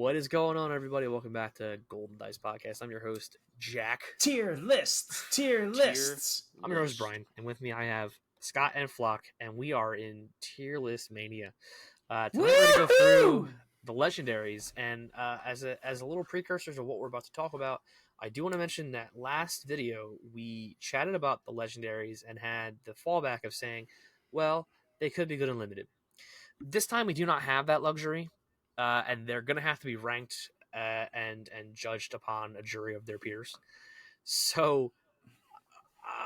What is going on, everybody? Welcome back to Golden Dice Podcast. I'm your host, Jack. Tier lists. I'm your host, Brian, and with me I have Scott and Flock, and we are in Tier List Mania. Tonight we're going to go through the legendaries, and as a little precursor to what we're about to talk about, I do want to mention that last video we chatted about the legendaries and had the fallback of saying, well, they could be good and limited. This time we do not have that luxury. And they're going to have to be ranked and judged upon a jury of their peers. So,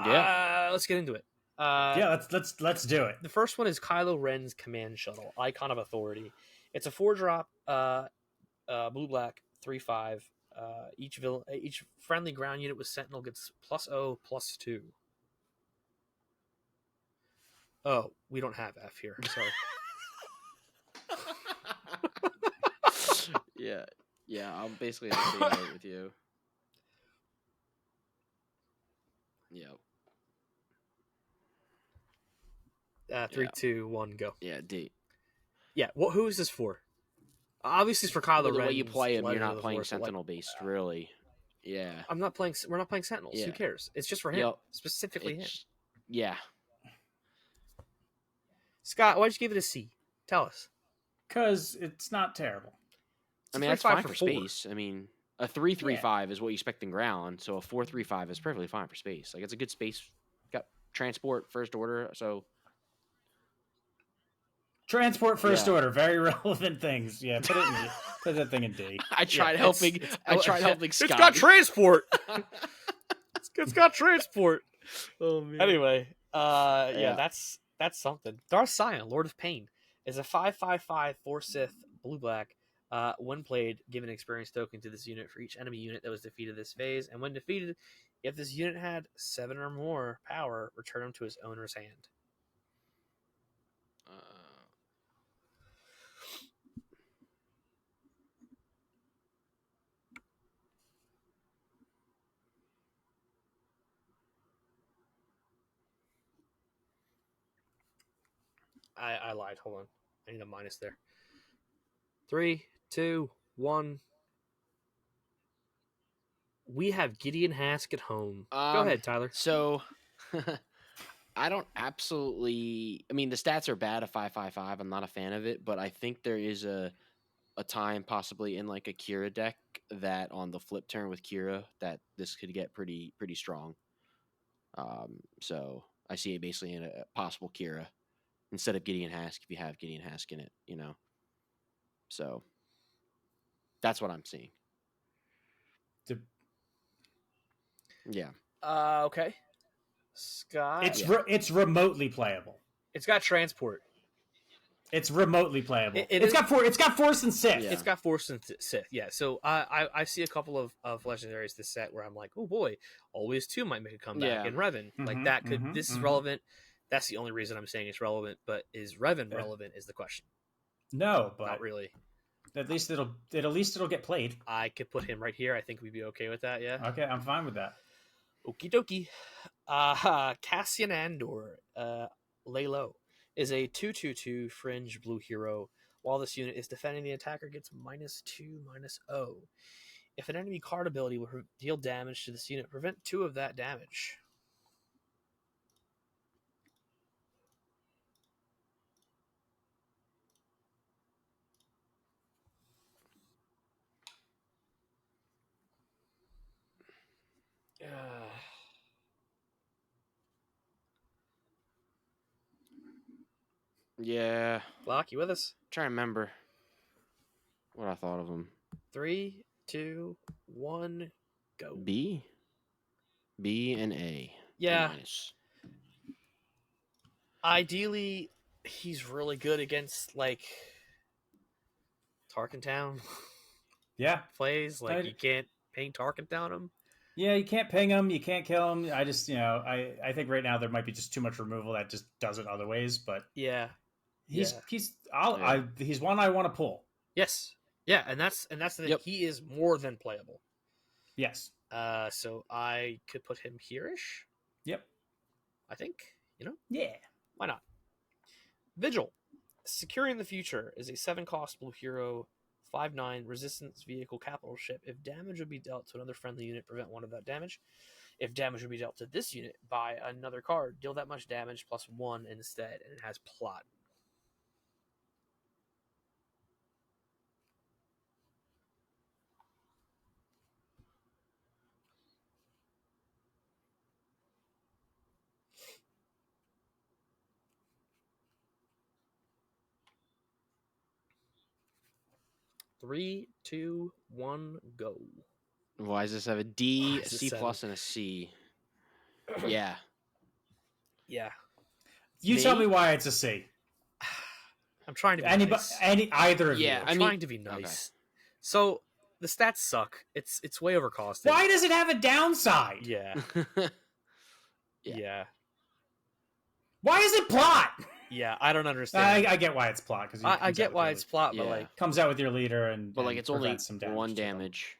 let's get into it. Let's do it. The first one is Kylo Ren's command shuttle, Icon of Authority. It's a 4-drop, blue-black, 3/5. Each friendly ground unit with Sentinel gets +0/+2. Oh, we don't have F here. Sorry. Yeah, I'm basically on the same boat with you. Yep. 3, 2, 1, go. Yeah, D. Yeah, who is this for? Obviously, it's for Kylo Ren. The way you play him, you're not playing Force, Sentinel based, really. Yeah. We're not playing Sentinels. Yeah. Who cares? It's just for him, specifically him. Yeah. Scott, why'd you give it a C? Tell us. Because it's not terrible. It's that's fine for 4. space. I mean, a 3/3/5 is what you expect in ground, so a 4/3/5 is perfectly fine for space. Like, it's a good space. Got transport, first order, so... Transport, first order, very relevant things. Yeah, put that thing in D. I tried helping Scott. It's got transport. It's got transport. Oh, man. Anyway, that's something. Darth Traya, Lord of Pain, is a 5/5/5 4 Sith blue-black. When played, give an experience token to this unit for each enemy unit that was defeated this phase, and when defeated, if this unit had 7 or more power, return them to his owner's hand. I lied. Hold on. I need a minus there. 3, 2, 1. We have Gideon Hask at home. Go ahead, Tyler. So, I don't absolutely... I mean, the stats are bad at 5/5/5. I'm not a fan of it, but I think there is a time possibly in like a Kira deck that on the flip turn with Kira that this could get pretty strong. So, I see it basically in a possible Kira instead of Gideon Hask if you have Gideon Hask in it, you know. So, that's what I'm seeing. Yeah. Okay. Scott. It's remotely playable. It's got transport. It's remotely playable. It's got Force and Sith. Yeah. It's got Force and Sith. Yeah. So I see a couple of legendaries this set where I'm like, oh boy, always 2 might make a comeback in Revan. Like that could. This is relevant. That's the only reason I'm saying it's relevant. But is Revan relevant? Is the question. No, but not really. At least it'll get played. I could put him right here. I think we'd be okay with that. Yeah. Okay, I'm fine with that. Okie dokie. Cassian Andor, lay low, is a 2/2/2 fringe blue hero. While this unit is defending, the attacker gets -2/-0. If an enemy card ability will deal damage to this unit, prevent 2 of that damage. Yeah. Block, you with us? Trying to remember what I thought of him. 3, 2, 1, go. B and A. Yeah. Minus. Ideally, he's really good against like Tarkin Town. Yeah. Plays like you can't ping Tarkin Town him. Yeah, you can't ping him. You can't kill him. I just, I think right now there might be just too much removal that just does it other ways. But yeah, he's one I want to pull. Yes, yeah, and that's the thing. Yep. He is more than playable. Yes. So I could put him here-ish. Yep. I think Yeah. Why not? Vigil, Securing the Future is a 7-cost blue hero, 5/9 resistance vehicle capital ship. If damage would be dealt to another friendly unit, prevent one of that damage. If damage would be dealt to this unit by another card, deal that much damage plus 1 instead, and it has plot. Three, two, one, go. Why does this have a D, Why a is it C+, 7? and a C? Yeah. Yeah. You tell me why it's a C. I'm trying to be nice. Either of Yeah, you. I'm trying to be nice. Okay. So the stats suck. It's way overcosted. Why does it have a downside? Yeah. Yeah. Yeah. Why is it plot? Yeah, I don't understand. I get why it's plot because I get why it's plot, but like comes out with your leader and but like it's only some damage 1 damage.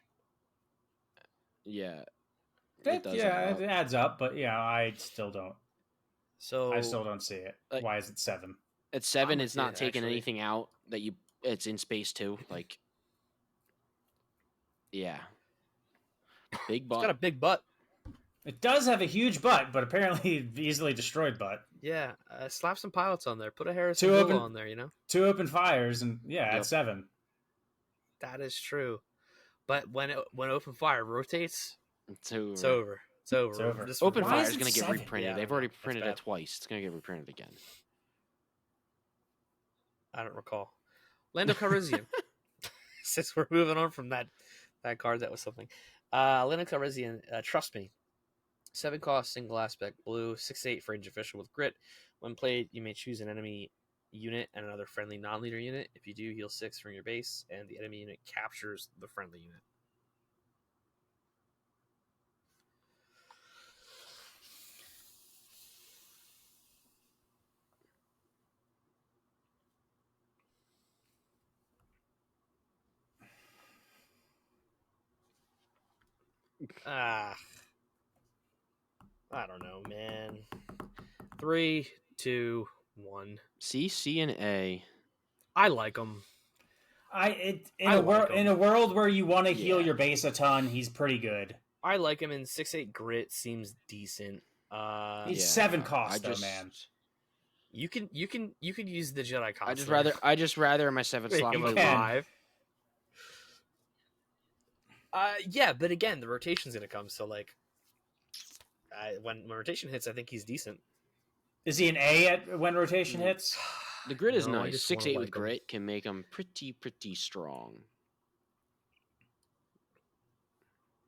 Yeah. It adds up, but yeah, I still don't. So I still don't see it. Like, why is it 7? At 7, it's not it, taking actually. anything out that you. It's in space too. Like, yeah, big butt. It's got a big butt. It does have a huge butt, but apparently easily destroyed butt. Yeah, slap some pilots on there. Put a Harrison Hill on there. 2 open fires, and at 7. That is true, but when open fire rotates, it's over. It's over. It's over. It's over. Open Why fire is is it going to get 7? reprinted. Yeah, They've already printed it bad. twice. It's going to get reprinted again. I don't recall. Lando Calrissian. Since we're moving on from that card, that was something. Lando Calrissian, trust me. 7 cost, single aspect, blue, 6/8 for range official with grit. When played, you may choose an enemy unit and another friendly non-leader unit. If you do, heal 6 from your base, and the enemy unit captures the friendly unit. I don't know, man. 3, 2, 1. C, C, and A. I like him. In a world where you want to heal your base a ton, he's pretty good. I like him in 6/8 grit. Seems decent. He's 7 cost though, man. You can use the Jedi cost. I just rather my 7 slot. Make him alive. Yeah, but again, the rotation's gonna come. So like, when rotation hits, I think he's decent. Is he an A when rotation hits? The grit is No, nice. 6/8 with grit can make him pretty strong.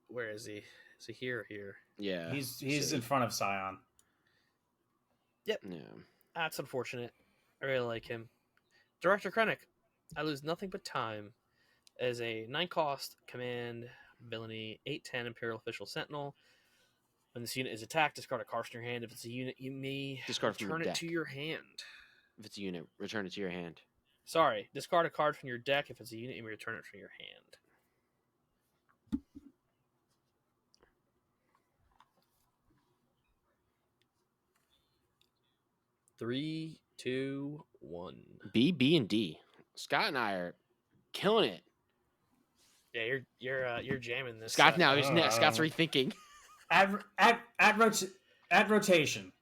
Where is he? Is he here or here? Yeah, he's in front of Scion. Yep. Yeah, that's unfortunate. I really like him. Director Krennic. I lose nothing but time. As a 9 cost command ability, 8/10 Imperial Official Sentinel. When this unit is attacked, discard a card from your hand. If it's a unit, you may return it to your hand. If it's a unit, return it to your hand. Sorry, discard a card from your deck. If it's a unit, you may return it from your hand. Three, two, one. B, B, and D. Scott and I are killing it. Yeah, you're jamming this. Scott now. Scott's rethinking. At rotation.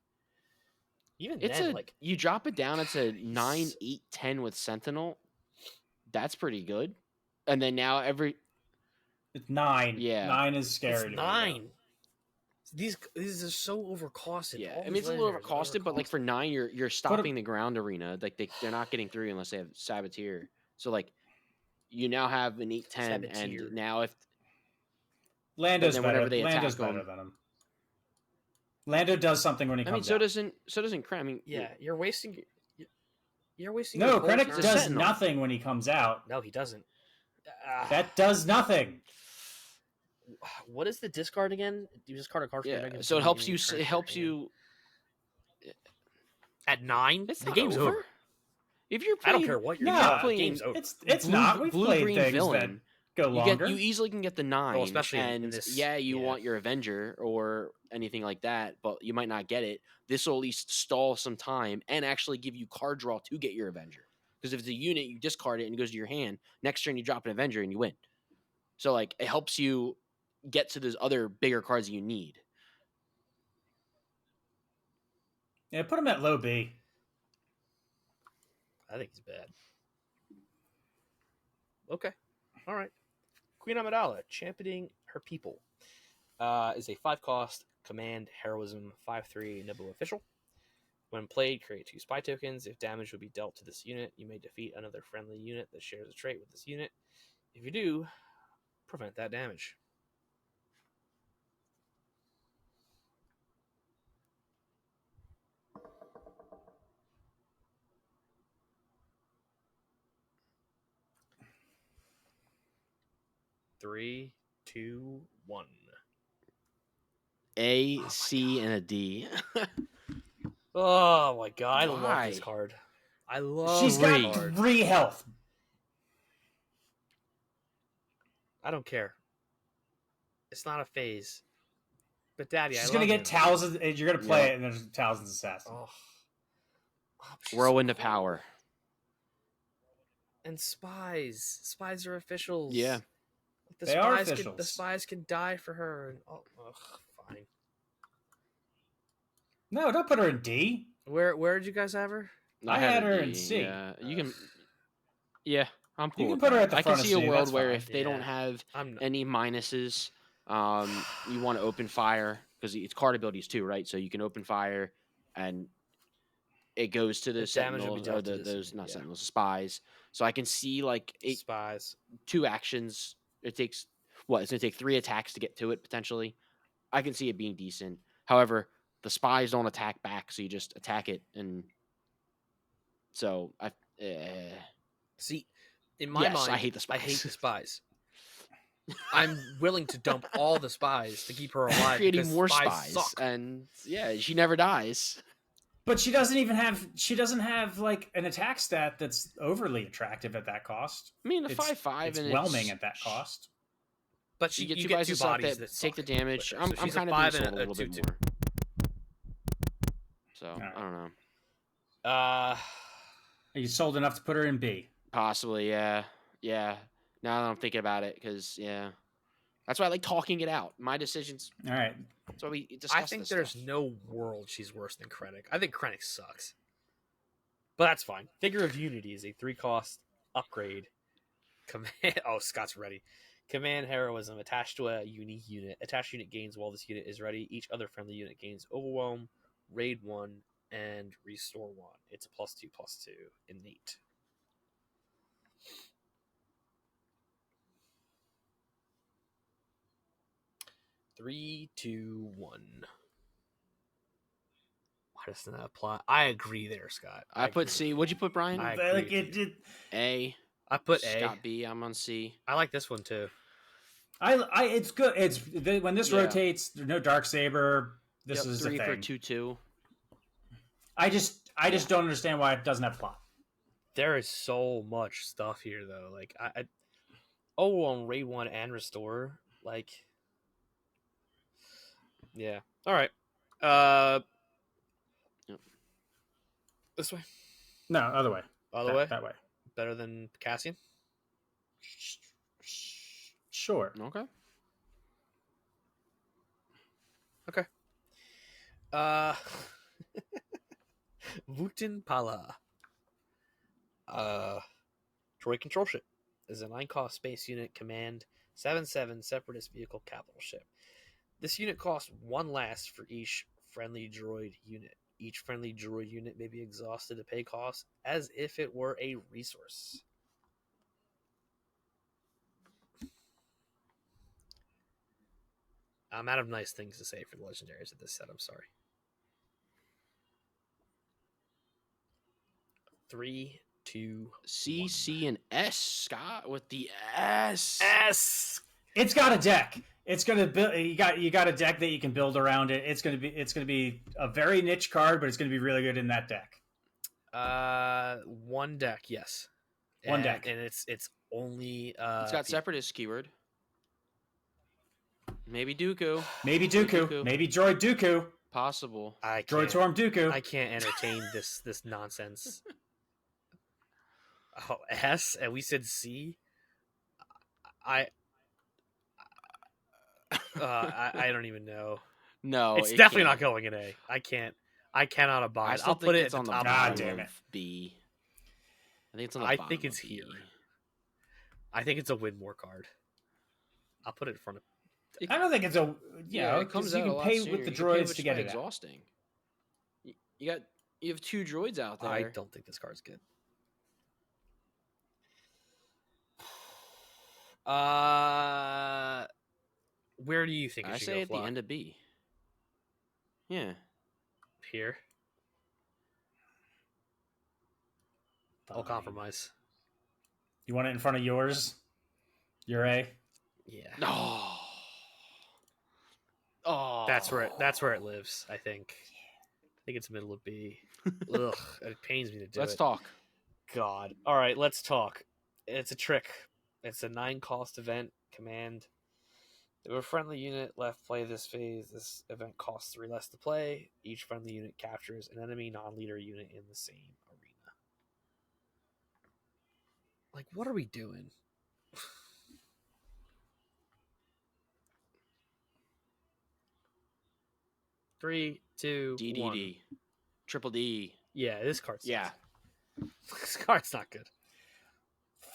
Even it's then, you drop it down. It's a 9, 8, 10 with Sentinel. That's pretty good. And then now it's 9. Yeah, 9 is scary. It's 9. These are so overcosted. Yeah, I mean it's a little overcosted, but like for 9, you're stopping the ground arena. Like they're not getting through unless they have Saboteur. So like you now have an 8/10, and now if Lando's better, Lando's better than him. Lando does something when he comes. So doesn't Krennic. I mean, yeah, you're wasting. No, Krennic does nothing when he comes out. No, he doesn't. That does nothing. What is the discard again? You discard a card. Yeah, so it helps you. It helps you. At 9, it's the game's over. If you're playing, I don't care what you're playing. Game's over. It's not. We've played things villain. That go longer. You easily can get the 9, especially and in this, you want your Avenger or anything like that, but you might not get it. This will at least stall some time and actually give you card draw to get your Avenger. Because if it's a unit, you discard it and it goes to your hand. Next turn, you drop an Avenger and you win. So like it helps you get to those other bigger cards you need. Yeah, put him at low B. I think he's bad. Okay. All right. Queen Amidala, championing her people, is a 5-cost command heroism 5/3 Nibble official. When played, create 2 spy tokens. If damage would be dealt to this unit, you may defeat another friendly unit that shares a trait with this unit. If you do, prevent that damage. Three, two, one. A, C, and a D. Oh my god, I love Why? this card. I love She's this got card. 3 health. I don't care. It's not a phase. But Daddy, She's I gonna love get him. thousands. You're gonna play Yeah. it, and there's thousands of assassins. Oh. She's Whirlwind so of power. And spies. Spies are officials. Yeah. The They are spies the officials. spies can die for her. And fine. No, don't put her in D. Where did you guys have her? I had a her D, in C. Yeah, you can. Yeah, I'm cool. You can with put her that. at the I can front of see a C, world that's where fine. if they don't Yeah. have I'm not. any minuses, you want to open fire because it's card abilities too, right? So you can open fire, and it goes to the The damage will be sentinels dealt or to this those unit, not yeah. sentinels, spies. So I can see like Spies. 2 actions. It takes what? It's gonna take 3 attacks to get to it potentially. I can see it being decent. However, the spies don't attack back, so you just attack it, and so See, in my Yes, mind, I hate the I hate spies. the spies. I'm willing to dump all the spies to keep her alive. creating because more spies spies, suck. and yeah, she never dies. But she doesn't even have. She doesn't have like an attack stat that's overly attractive at that cost. I mean, a It's 5/5 It's and whelming at that cost. But You get you two get guys 2 to suck bodies that that take the suck damage. with her. I'm So she's kind a of being 5 and sold a little bit 2/2. more. So Alright. I don't know. Are you sold enough to put her in B? Possibly, yeah. Now that I'm thinking about it, because that's why I like talking it out. My decisions. All right. That's why we discuss I think this there's stuff. no world she's worse than Krennic. I think Krennic sucks. But that's fine. Figure of Unity is a 3-cost upgrade. Oh, Scott's ready. Command heroism attached to a unique unit. Attached unit gains while this unit is ready. Each other friendly unit gains overwhelm, raid 1, and restore 1. It's a +2/+2 innate. Three, two, one. Why doesn't that apply? I agree there, Scott. I put agree C. with you. What'd you put, Brian? I Like agree with you. A. I put A. Scott B. I'm on C. I like this one too. It's good. When this Yeah. rotates. There's no dark saber. This Yep, is 3 a for thing. 2/2. I just don't understand why it doesn't have plot. There is so much stuff here, though. Like on raid 1 and restore. Like, yeah. All right. Yep. This way. No, other way. Other way. That way. Better than Cassian. Sure. Okay. Okay. Vutin Pala. Droid control ship is a 9-cost space unit command 7/7 separatist vehicle capital ship. This unit costs 1 last for each friendly droid unit. Each friendly droid unit may be exhausted to pay costs as if it were a resource. I'm out of nice things to say for the legendaries at this set. I'm sorry. 3, 2, C, 1. C, and S. Scott with the S. S. It's got a deck. It's gonna build. You got a deck that you can build around it. It's gonna be a very niche card, but it's gonna be really good in that deck. 1 deck, yes. One deck. And it's only It's got separatist keyword. Maybe Dooku. Maybe Dooku. Dooku. Maybe Droid Dooku. Possible. I Droid can't, Swarm Dooku. I can't entertain this nonsense. Oh, S, and we said C. I I don't even know. No, It's it definitely not can't. going in A. I cannot abide. I I'll still put think it it's at on the the top God of the bottom damn of it. B. I think it's on the I bottom think of it's B. here. I think it's a win more card. I'll put it in front of. I don't think it's a It comes because you out a can lot pay sooner. with the You can pay droids with to just get by it out. exhausting. You have 2 droids out there. I don't think this card's good. Where do you think it I should say go? at Flock? the end of B. Yeah. Here. I'll Fine. compromise. You want it in front of yours? Your A. Yeah. Oh. Oh. That's where it lives. I think. I think it's middle of B. Ugh, it pains me to do Let's it. talk. God. All right, let's talk. It's a trick. It's a 9-cost event. Command. If a friendly unit left play this phase, this event costs 3 less to play. Each friendly unit captures an enemy non-leader unit in the same arena. Like, what are we doing? Three, two, one. DDD. Triple D. Yeah, this card's Yeah. this card's not good.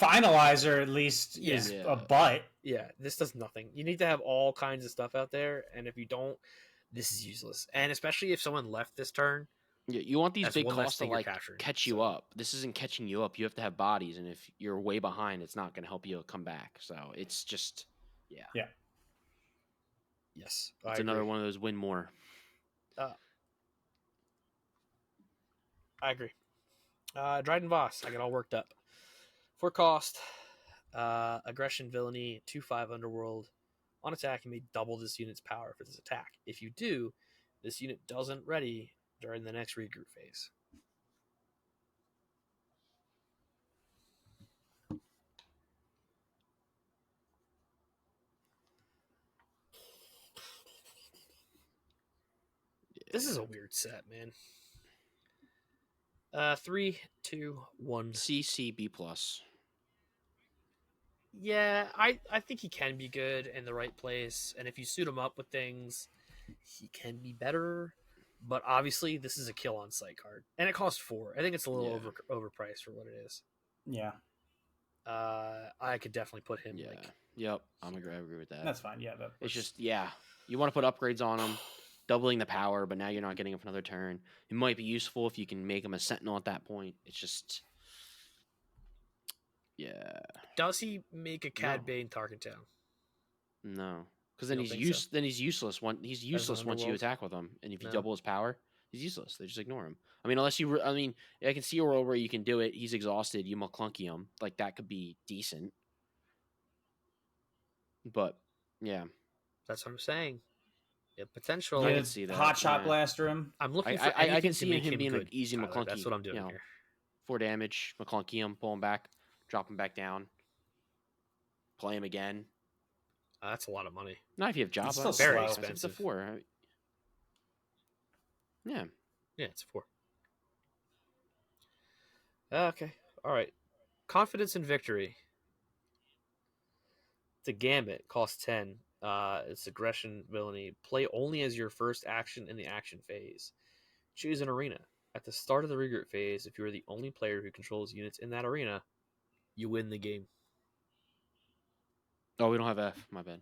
Finalizer at least Yeah. is Yeah. a butt. Yeah, this does nothing. You need to have all kinds of stuff out there, and if you don't, this is useless. And especially if someone left this turn, Yeah, you want these That's big one less costs to thing you're like capturing, catch you so- up. This isn't catching you up. You have to have bodies, and if you're way behind, it's not going to help you come back. So it's just, yes, it's another one of those win more. I agree. Dryden Voss, I get all worked up. For cost, aggression, villainy, 2/5 underworld. On attack, you may double this unit's power for this attack. If you do, this unit doesn't ready during the next regroup phase. This is a weird set, man. 3, 2, 1. CC B plus. Yeah, I think he can be good in the right place, and if you suit him up with things, he can be better. But obviously, this is a kill on sight card, and it costs 4. I think it's a little Yeah. overpriced for what it is. Yeah, I could definitely put him Yeah. like Yep. I agree with that. that's fine. Yeah, It's just you want to put upgrades on him, doubling the power, but now you're not getting him for another turn. It might be useful if you can make him a sentinel at that point. It's just Does he make a Cad No. Bane Tarkentown? no, because then You don't think so? then he's useless. He's useless once you underworld? attack with him, and if you No. double his power, he's useless. They just ignore him. I mean, unless you, I can see a world where you can do it. He's exhausted. You McClunky him, like that could be decent. But yeah, That's what I'm saying. Yeah, potential. I yeah, can see that, hot shot yeah. blaster him. I'm looking for I anything can to see make him being good, an easy Tyler. McClunky. That's what I'm doing you know, here. 4 damage, McClunky him, pull him back, drop him back down, play him again. That's a lot of money. Not if you have Jabba. still it's very slow. It's a expensive. 4. Yeah. Yeah, it's 4. Okay. All right. Confidence and Victory. It's a gambit. Costs 10. It's aggression, villainy. Play only as your first action in the action phase. Choose an arena. At the start of the regroup phase, if you are the only player who controls units in that arena, you win the game. Oh, we don't have F. My bad.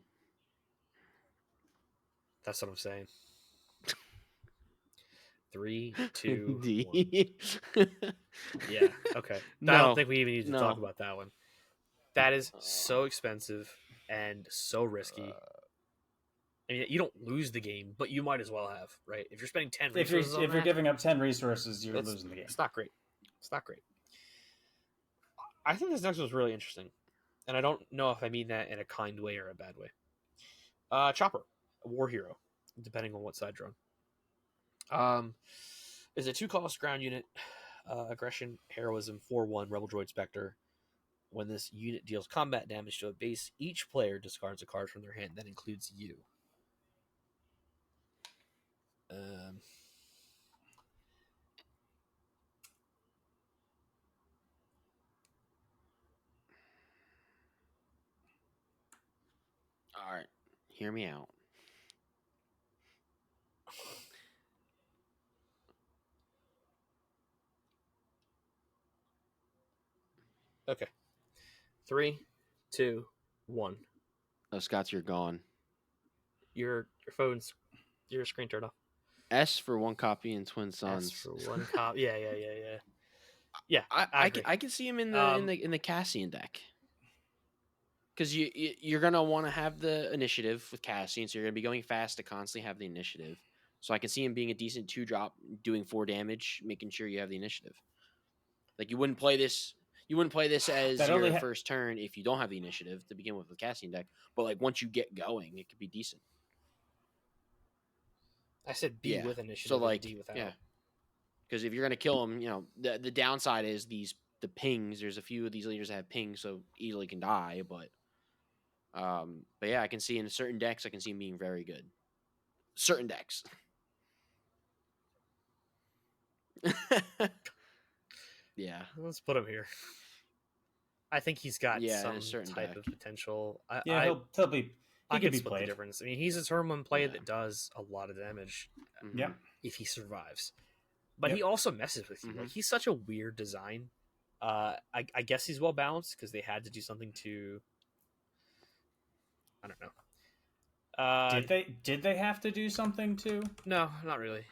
That's what I'm saying. 3, 2, 1. D. Yeah, okay. I No, don't think we even need to talk no. about that one. That is so expensive and so risky. I mean, you don't lose the game, but you might as well have, right? If you're spending 10 If you're resources on that, giving up 10 resources, you're it's- losing the game. It's not great. It's not great. I think this next one's really interesting, and I don't know if I mean that in a kind way or a bad way. Chopper, a war hero, depending on what side you're on. Is a 2-cost ground unit, aggression, heroism, 4/1, Rebel Droid Spectre. When this unit deals combat damage to a base, each player discards a card from their hand. That includes you. All right, hear me out. Okay. 3, 2, 1. Oh, Scott's, you're gone. Your phone's your screen turned off. S for one copy and Twin Sons. S for one copy. Yeah. Yeah, I I agree. can see him in the Cassian deck. Because you're gonna want to have the initiative with Cassian, so you're gonna be going fast to constantly have the initiative. So I can see him being a decent 2-drop, doing 4 damage, making sure you have the initiative. Like you wouldn't play this as That your only first turn if you don't have the initiative to begin with the Cassian deck. But like once you get going, it could be decent. I said B with initiative, So like and D without. yeah, because if you're gonna kill him, the downside is the pings. There's a few of these leaders that have pings, so easily can die. But yeah, I can see in certain decks, I can see him being very good. Certain decks. Yeah. Let's put him here. I think he's got Yeah, in some a certain type deck. of potential. he'll be. I He can could be split the played. difference. I mean, he's a tournament play Yeah. that does a lot of damage Mhm. Yeah. if he survives. But Yep. he also messes with you. Like he's such a weird design. I guess he's well balanced because they had to do something to. I don't know. Did they have to do something too? No, not really.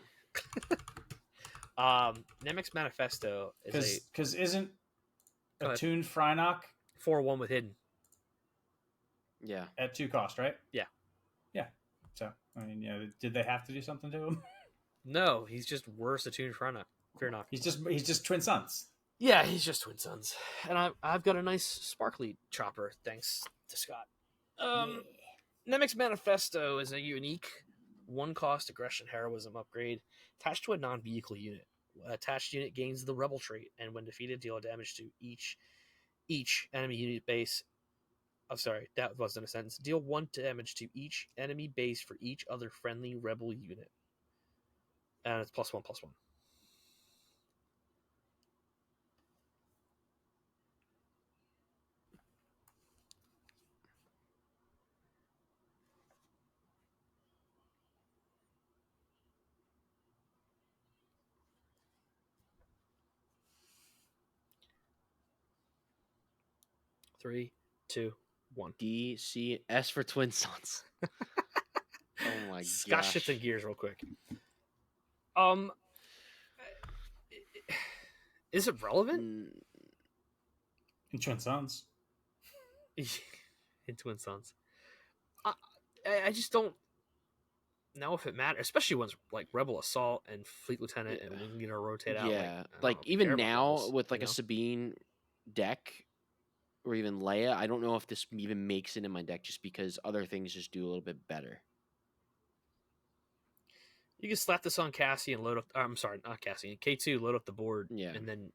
Nemec's Manifesto is Because isn't Go ahead. attuned Frynock 4/1 with hidden. Yeah. at 2 cost, right? Yeah. Yeah. So I mean, did they have to do something to him? No, he's just worse attuned Fear Knock. He's just Twin Sons. Yeah, he's just Twin Sons, and I've got a nice sparkly chopper thanks to Scott. Nemec's Manifesto is a unique 1-cost aggression heroism upgrade attached to a non-vehicle unit. Attached unit gains the rebel trait, and when defeated, deal damage to each enemy unit base. Oh, sorry, that wasn't a sentence. Deal 1 damage to each enemy base for each other friendly rebel unit, and it's +1/+1. Three, 2, 1. D, C, S for Twin Sons. Oh my Scott gosh. shifting gears real quick. Is it relevant? In Twin Sons. In Twin Sons. I just don't know if it matters, especially when it's like Rebel Assault and Fleet Lieutenant and we can rotate out. Yeah, I like don't even care about now rebels, with like you a know? Sabine deck or even Leia, I don't know if this even makes it in my deck just because other things just do a little bit better. You can slap this on Cassie and load up. I'm sorry, not Cassie. K2, load up the board, Yeah. and then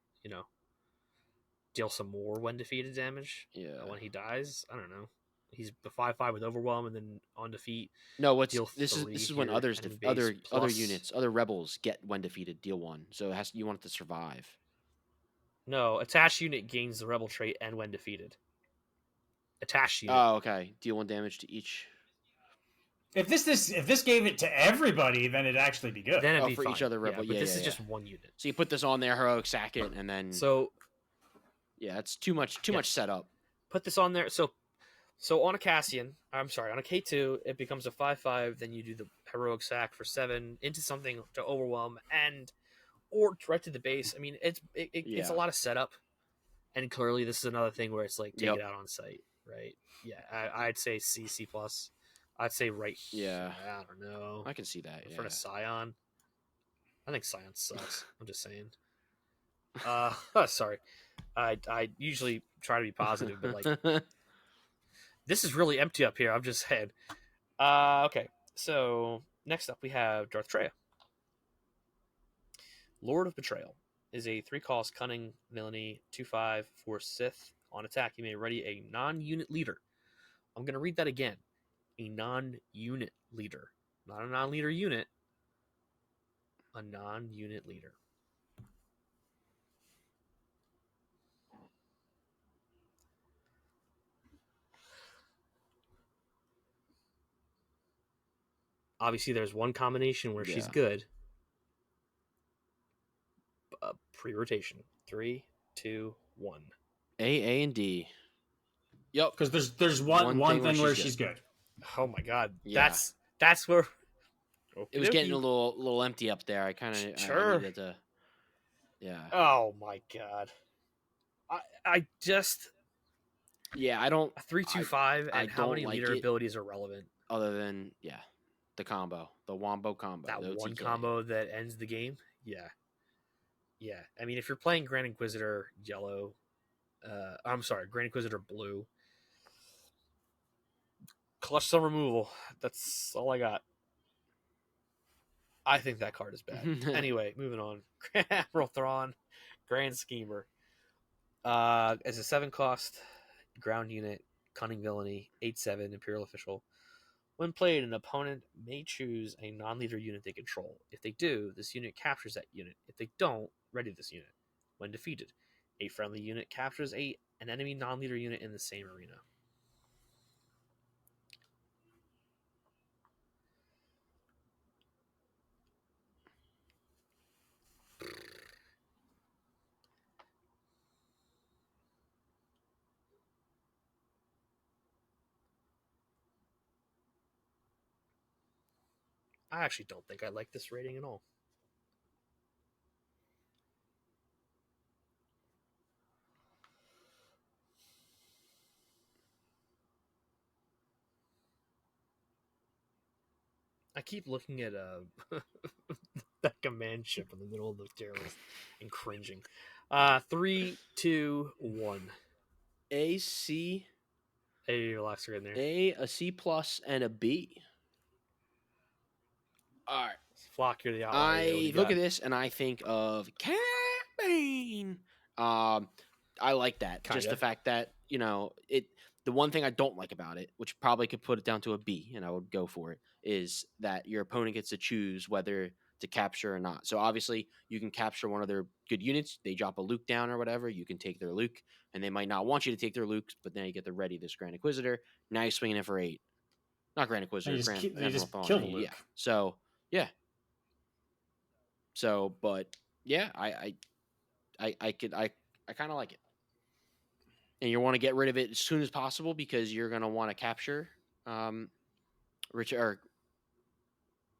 deal some more when defeated damage. Yeah. When he dies, I don't know. He's the 5/5 with overwhelm, and then on defeat. No, deal this is 3 when here, others enemy other base other plus- units, other rebels get when defeated, deal 1. So you want it to survive. No, attached unit gains the rebel trait and when defeated. Attached unit. Oh, okay. Deal 1 damage to each. If this gave it to everybody, then it'd actually be good. Then it'd be for fine. each other rebel. Yeah, but Yeah, this yeah, is yeah. just one unit. So you put this on there, heroic sack it, and then So yeah, it's too much setup. put this on there. So on a Cassian, I'm sorry, on a K2, it becomes a 5/5. Then you do the heroic sack for 7 into something to overwhelm or right to the base. I mean, it's Yeah. a lot of setup, and clearly this is another thing where it's like take Yep. it out on site, right? Yeah, I'd say C plus. I'd say right here. Yeah. I don't know. I can see that. In Yeah. front of Scion. I think Scion sucks. I'm just saying. Sorry. I usually try to be positive, but like this is really empty up here. I'm just saying. Okay. So next up we have Darth Traya. Lord of Betrayal is a 3-cost cunning villainy 2/5 for Sith. On attack, you may ready a non-unit leader. I'm gonna read that again. A non-unit leader. Not a non-leader unit. A non-unit leader. Obviously, there's one combination where she's Yeah. good. Pre-rotation. 3, 2, 1. A, and D. Yep. Because there's one thing where she's good. Oh my god. Yeah. That's where It was getting a Okey-dokey. little empty up there. I kind of Sure. I needed to. Yeah. Oh my god. I just Yeah. I don't. a 325 I and how don't many like leader it. abilities are relevant? Other than the combo, the wombo combo, That the one OTK. combo that ends the game? Yeah. Yeah. I mean, if you're playing Grand Inquisitor yellow, I'm sorry, Grand Inquisitor blue, clutch some removal. That's all I got. I think that card is bad. Anyway, moving on. Admiral Thrawn, Grand Schemer. As a 7 cost ground unit, cunning villainy, 8/7 Imperial official. When played, an opponent may choose a non-leader unit they control. If they do, this unit captures that unit. If they don't, ready this unit. When defeated, a friendly unit captures an enemy non-leader unit in the same arena. I actually don't think I like this rating at all. I keep looking at that command ship in the middle of the tier list and cringing. 3, 2, 1. A, C, Hey, relax, in there. A C plus, and a B. All right. Flock, you're the outlier. What do I you look got? at this and I think of Cat Bane. I like that. Just Kinda. the fact that it. The one thing I don't like about it, which probably could put it down to a B, and I would go for it, is that your opponent gets to choose whether to capture or not. So obviously, you can capture one of their good units. They drop a Luke down or whatever. You can take their Luke, and they might not want you to take their Luke, but then you get the ready this Grand Inquisitor. Now you're swinging it for 8. Not Grand Inquisitor, You just, Grand you Admiral just Thrawn. kill the Yeah. Luke. So yeah. So, but yeah, I kind of like it. And you want to get rid of it as soon as possible because you're going to want to capture, or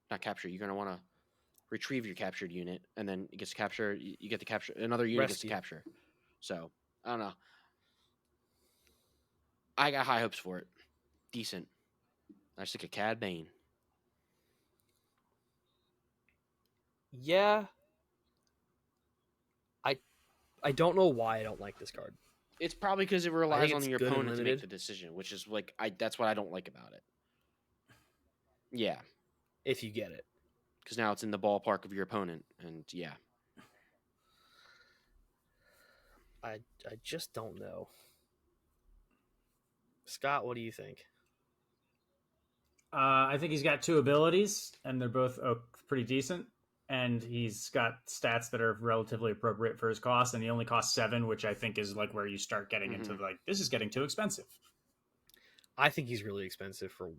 not capture. You're going to want to retrieve your captured unit, and then it gets to capture. You get to capture another unit gets to capture. So I don't know. I got high hopes for it. Decent. I just think a Cad Bane. Yeah. I don't know why I don't like this card. It's probably because it relies on it's your good and opponent to make limited. the decision, which is like that's what I don't like about it. Yeah, If you get it. because now it's in the ballpark of your opponent, and yeah. I just don't know. Scott, what do you think? I think he's got 2 abilities, and they're both pretty decent. And he's got stats that are relatively appropriate for his cost, and he only costs 7, which I think is like where you start getting into like this is getting too expensive. I think he's really expensive for.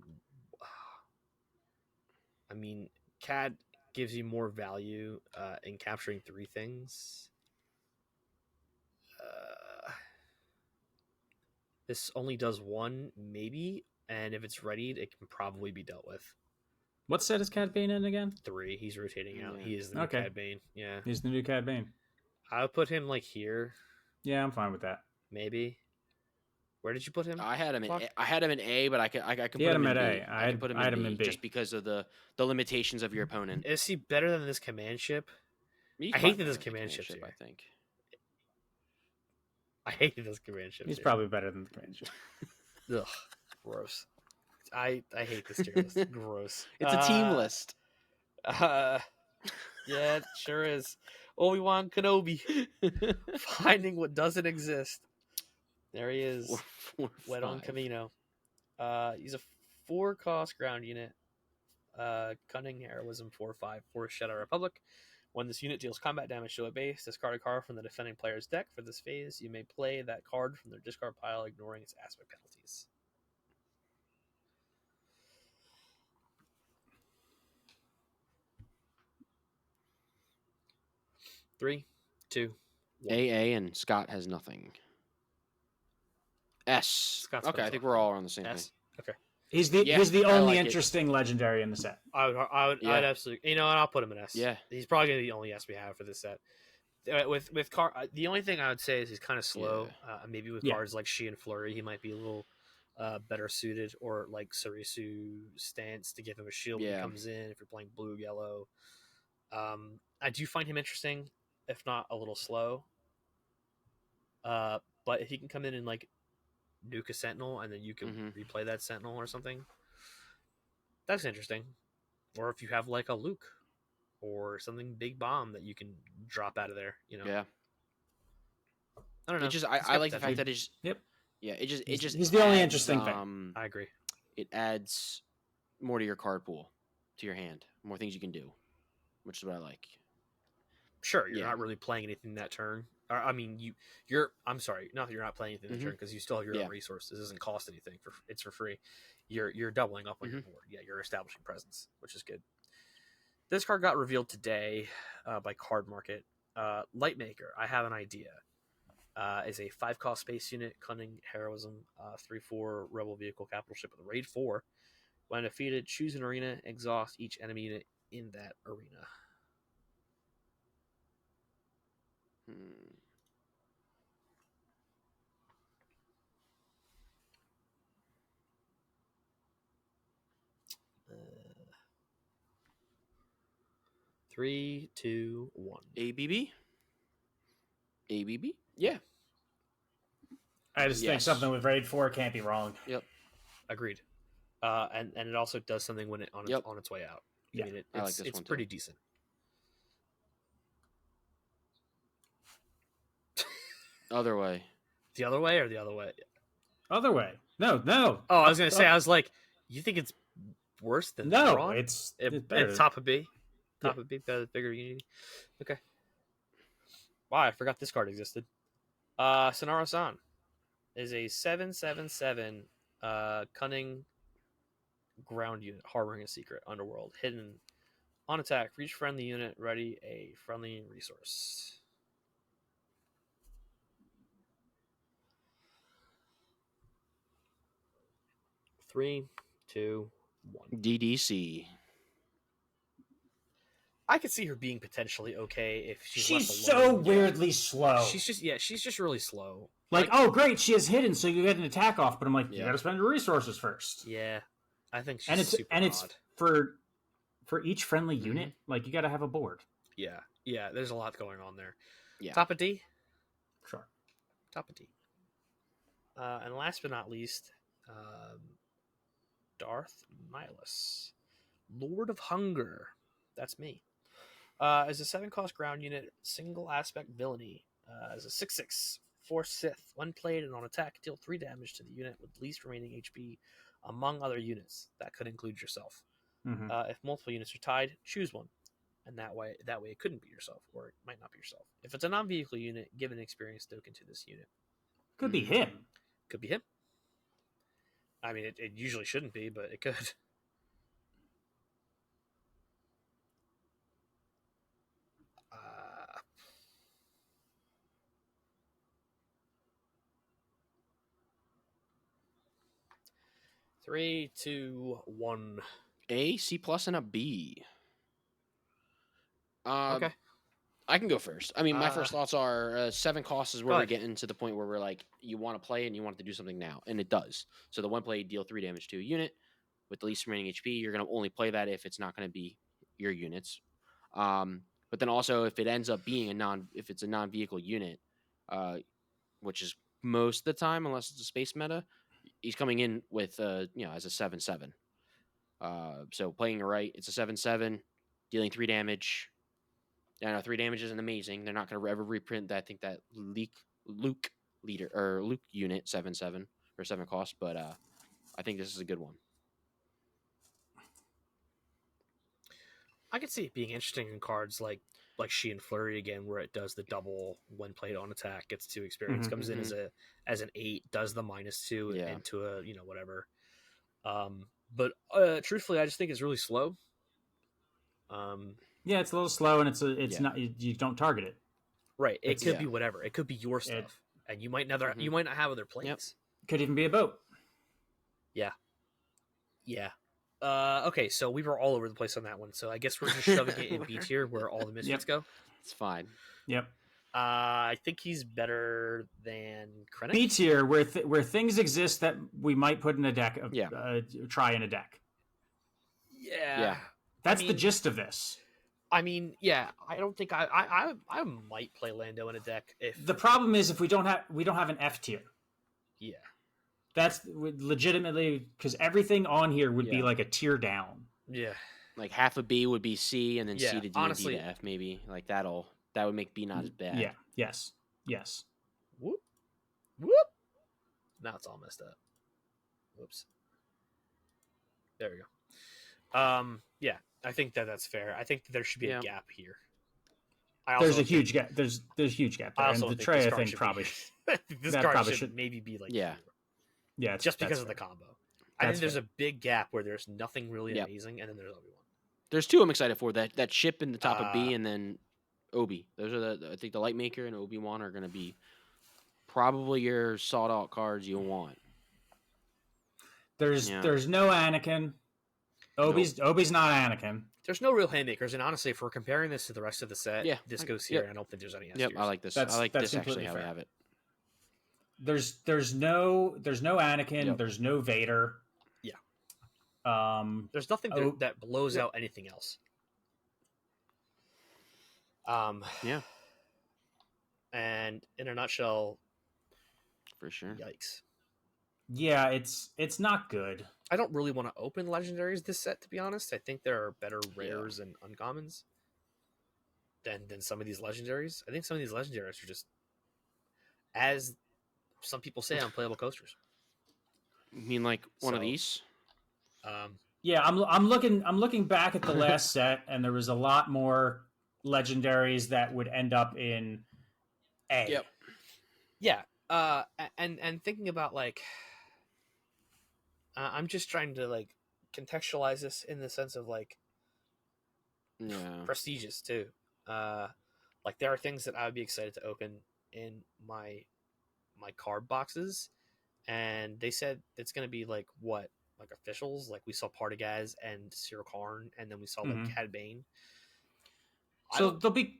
I mean, CAD gives you more value in capturing 3 things. This only does 1, maybe, and if it's readied, it can probably be dealt with. What set is Cad Bane in again? 3. He's rotating out. Yeah. He is the new Cad Bane. Yeah, he's the new Cad Bane. I would put him like here. Yeah, I'm fine with that. Maybe. Where did you put him? I had him in A, but I could put had him him in at B. A. I could put him I had him in in B B. just because of the limitations of your opponent. Is he better than this command ship? He's I probably hate that better this than the command ship's ship, here. I think. I hate that this command ship. He's probably better than the command ship. Ugh, gross. I hate this tier list. Gross. It's a team list. Yeah, it sure is. Obi-Wan Kenobi finding what doesn't exist. There he is. Wet on Camino. He's a 4 cost ground unit. Cunning Heroism 4/5 for Shadow Republic. When this unit deals combat damage to a base, discard a card from the defending player's deck. For this phase, you may play that card from their discard pile, ignoring its aspect penalties. 3, 2, 1. AA and Scott has nothing. S. Scott's Okay, I think we're all on the same thing. S. Okay. He's the I only like it. interesting legendary in the set. I'd Yeah. absolutely. And I'll put him in S. Yeah. He's probably gonna be the only S we have for this set. With the only thing I would say is he's kind of slow. Maybe with cards like She and Flurry, he might be a little better suited, or like Sarisu Stance to give him a shield when he comes in if you're playing blue yellow. I do find him interesting, if not a little slow. But if he can come in and like nuke a Sentinel and then you can replay that Sentinel or something, that's interesting. Or if you have like a Luke or something big bomb that you can drop out of there, Yeah. I don't know. I like the fact that it's Yep. Yeah, he's the only interesting thing. I agree. It adds more to your card pool, to your hand, more things you can do, which is what I like. Sure, you're not really playing anything that turn. I mean, you're. I'm sorry, not that you're not playing anything that turn, because you still have your own resources. It doesn't cost anything. It's for free. You're doubling up on your board. Yeah, you're establishing presence, which is good. This card got revealed today by Card Market. Lightmaker, I have an idea. Is a 5-cost space unit, cunning, heroism, 3/4 rebel vehicle, capital ship with a raid 4. When defeated, choose an arena, exhaust each enemy unit in that arena. Three, 2, 1. ABB? Yeah. I just think something with raid 4 can't be wrong. Yep. Agreed. And it also does something when it on its way out. Yeah. I mean, I like this it's one pretty too. decent. Other way. The other way or the other way? Other way. No. Oh, I was going to say, I was like, you think it's worse than Thrawn? It's better. It's top of B? Top of B, better, bigger unity? Okay. Wow, I forgot this card existed. Sinarasan is a 7/7/7 cunning ground unit, harboring a secret underworld, hidden on attack. For each friendly unit, ready a friendly resource. Three, 2, 1. DDC. I could see her being potentially okay if she's left so alone. weirdly slow. She's just really slow. Like, oh great, she is hidden, so you get an attack off. But I'm like, you Yeah. got to spend your resources first. Yeah, I think she's super it's odd. for each friendly unit. Like, you got to have a board. Yeah. There's a lot going on there. Yeah. Top of D. Sure. Top of D. And last but not least, Darth Nihilus, Lord of Hunger. That's me. As a 7-cost ground unit, single aspect villainy. As a 6/6 Force Sith, when played and on attack, deal 3 damage to the unit with least remaining HP among other units. That could include yourself. Mm-hmm. If multiple units are tied, choose one, and that way it couldn't be yourself, or it might not be yourself. If it's a non-vehicle unit, give an experience token to this unit. Could be him. Could be him. I mean, it usually shouldn't be, but it could. Three, 2, 1. A, C+, and a B. Okay. I can go first. I mean, my first thoughts are 7 costs is where we're getting to the point where we're like, you want to play and you want it to do something now, and it does. So the one play, deal 3 damage to a unit with the least remaining HP. You're going to only play that if it's not going to be your units. But then also, if it ends up being if it's a non-vehicle unit, which is most of the time, unless it's a space meta, he's coming in with as a 7/7. So playing it right, it's a 7/7, dealing 3 damage. I know 3 damage isn't amazing. They're not going to ever reprint that. I think that Luke unit 7/7 or 7 cost, but I think this is a good one. I could see it being interesting in cards like She and Flurry again, where it does the double when played on attack, gets 2 experience, comes in as an 8, does the -2 into a whatever. But truthfully, I just think it's really slow. Yeah, it's a little slow, and it's not you don't target it. Right. It could Yeah. be whatever. It could be your stuff, and you might not have other planes. Could even be a boat. Yeah. Okay, so we were all over the place on that one. So I guess we're just shoving it in B tier where all the misfits go. It's fine. Yep. I think he's better than Krennic. B tier, where things exist that we might put in a deck. Try in a deck. Yeah. That's the gist of this. I mean, yeah. I don't think I might play Lando in a deck if the problem is if we don't have an F tier. Yeah. That's legitimately because everything on here would be like a tier down. Yeah. Like half a B would be C, and then C to D honestly, and D to F, maybe. Like that would make B not as bad. Yeah. Yes. Whoop. Now it's all messed up. Whoops. There we go. Yeah, I think that's fair. I think there should be a gap here. There's a huge gap. There's huge gap there, and the Traya thing probably this card should maybe be like yeah, just because of the combo. I think there's a big gap where there's nothing really amazing, and then there's Obi-Wan. There's two I'm excited for. That ship in the top of B, and then Obi. Those are I think the Lightmaker and Obi-Wan are going to be probably your sought out cards you want. There's no Anakin. Obi's not Anakin. There's no real haymakers, and honestly, if we're comparing this to the rest of the set, this goes here. I don't think there's any. Yep, I like this. I like this actually how we have it. There's no Anakin. Yep. There's no Vader. Yeah. There's nothing that blows out anything else. Yeah. And in a nutshell, for sure. Yikes. Yeah, it's not good. I don't really want to open legendaries this set, to be honest. I think there are better rares and uncommons than some of these legendaries. I think some of these legendaries are just, as some people say, unplayable coasters. You mean like one of these? Yeah, I'm looking back at the last set, and there was a lot more legendaries that would end up in A. Yep. Yeah. And thinking about like, I'm just trying to like contextualize this in the sense of like, prestigious too. Like there are things that I would be excited to open in my card boxes, and they said it's going to be like officials. Like we saw Partagaz and Cyril Karn, and then we saw like Cad Bane. So there'll be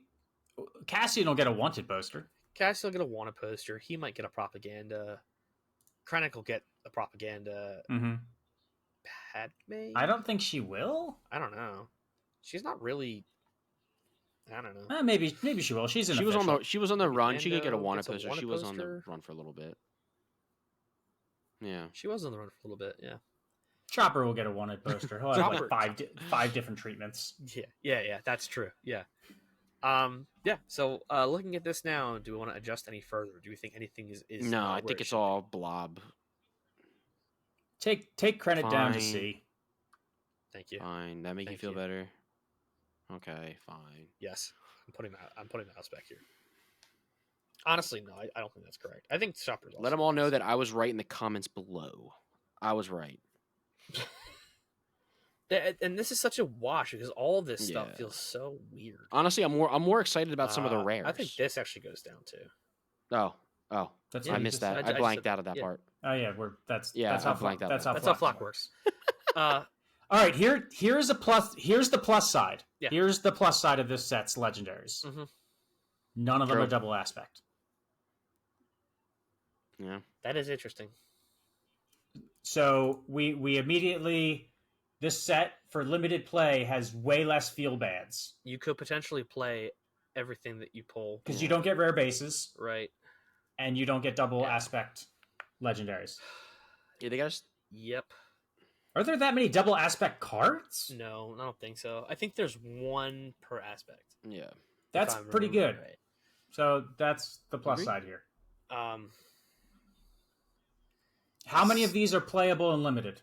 Cassian will get a wanted poster. Cassian will get a wanted poster. He might get a propaganda. Krennic will get a propaganda. Padme? I don't think she will. I don't know. She's not really. I don't know. Maybe she will. She was on the run. Lando she could get a wanted poster. She was poster. on the run for a little bit. Yeah, she was on the run for a little bit. Yeah. Chopper will get a wanted poster. He'll have like five different treatments. Yeah. That's true. Yeah. So looking at this now, do we want to adjust any further? Do we think anything is no? I think it's all blob. Take Krennic down to C. Thank you. Fine. That make you feel better. Okay, fine. Yes, I'm putting the house back here. Honestly, no, I don't think that's correct. I think Chopper's. Let them all know that I was right in the comments below. I was right. And this is such a wash because all of this stuff feels so weird. Honestly, I'm more excited about some of the rares. I think this actually goes down too. Oh, I missed that. I blanked out of that part. Oh yeah, that's how Flock works. All right, here's a plus. Here's the plus side. Yeah. Here's the plus side of this set's legendaries. None of them are double aspect. Yeah, that is interesting. So we immediately, this set for limited play has way less feel bads. You could potentially play everything that you pull because you don't get rare bases, right? And you don't get double aspect legendaries. Yeah, they got us. Yep. Are there that many double aspect cards? No, I don't think so. I think there's one per aspect. Yeah, that's pretty good. Right. So that's the plus side here. How many of these are playable and limited?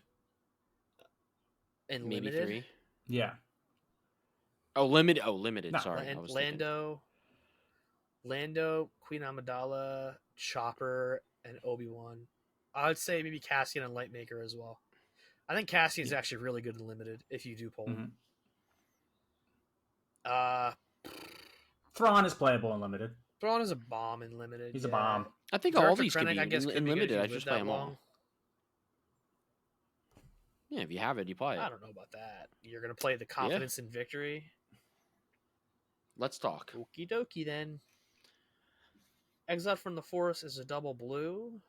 And maybe limited? 3. Yeah. Limited. No, Sorry, Lando, Queen Amidala, Chopper, and Obi-Wan. I would say maybe Cassian and Lightmaker as well. I think Cassian's actually really good and limited if you do pull him. Thrawn is playable and limited. Thrawn is a bomb in limited. He's a bomb. I think Director all these could Krennic, be I guess, in could be good if limited. you I live just that play them long. all. Yeah, if you have it, you play it. I don't know about that. You're gonna play the confidence in victory. Let's talk. Okie dokie then. Exiled from the Forest is a double blue.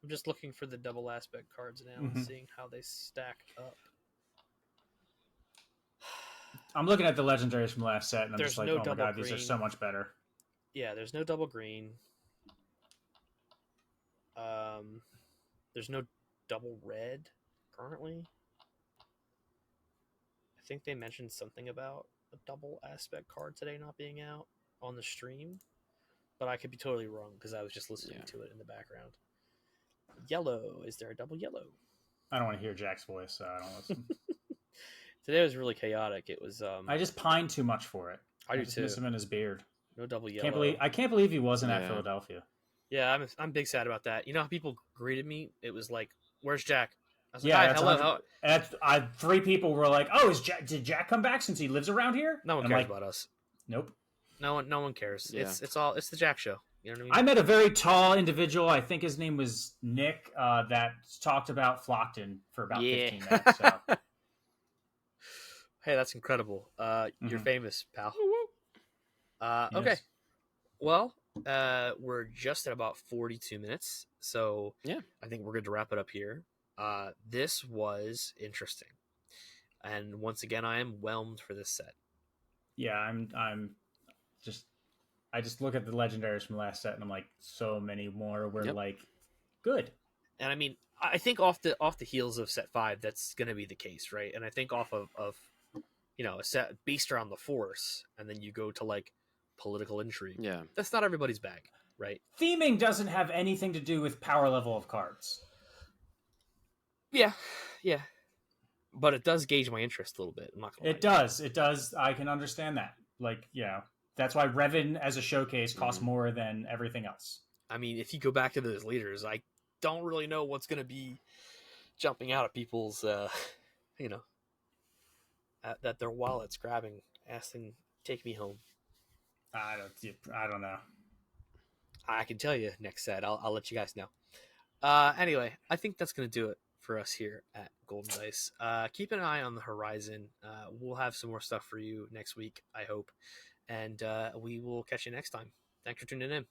I'm just looking for the double aspect cards now and seeing how they stack up. I'm looking at the legendaries from last set, and I'm There's just like, no oh my double god, these are green. so much better. Yeah, there's no double green. There's no double red currently. I think they mentioned something about a double aspect card today not being out on the stream, but I could be totally wrong because I was just listening to it in the background. Yellow. Is there a double yellow? I don't want to hear Jack's voice, so I don't listen. Today was really chaotic. It was. I just pine too much for it. I do just too. miss him in his beard. No double yellow. I can't believe he wasn't at Philadelphia. Yeah, I'm big sad about that. You know how people greeted me? It was like, "Where's Jack?" I was like, Yeah, "Hi, hello." That's 3 people were like, "Oh, did Jack come back since he lives around here?" No one cares about us. Nope. No one cares. Yeah. It's the Jack show. You know what I mean? I met a very tall individual. I think his name was Nick. That talked about Flockton for about 15 minutes. So. Hey, that's incredible. You're famous, pal. Okay. Yes. Well, we're just at about 42 minutes, so I think we're good to wrap it up here. This was interesting, and once again, I am whelmed for this set. Yeah, I just look at the legendaries from last set, and I'm like, so many more were like good. And I mean, I think off the heels of set 5, that's going to be the case, right? And I think off of a set based around the Force, and then you go to like political intrigue. Yeah, that's not everybody's bag, right? Theming doesn't have anything to do with power level of cards. Yeah, but it does gauge my interest a little bit. I'm not gonna lie. It does. I can understand that. Like, that's why Revan as a showcase costs more than everything else. I mean, if you go back to those leaders, I don't really know what's going to be jumping out at people's, at their wallets, grabbing, asking, "Take me home." I don't know. I can tell you next set. I'll let you guys know. Anyway, I think that's going to do it for us here at Golden Dice. Keep an eye on the horizon. We'll have some more stuff for you next week, I hope. And we will catch you next time. Thanks for tuning in.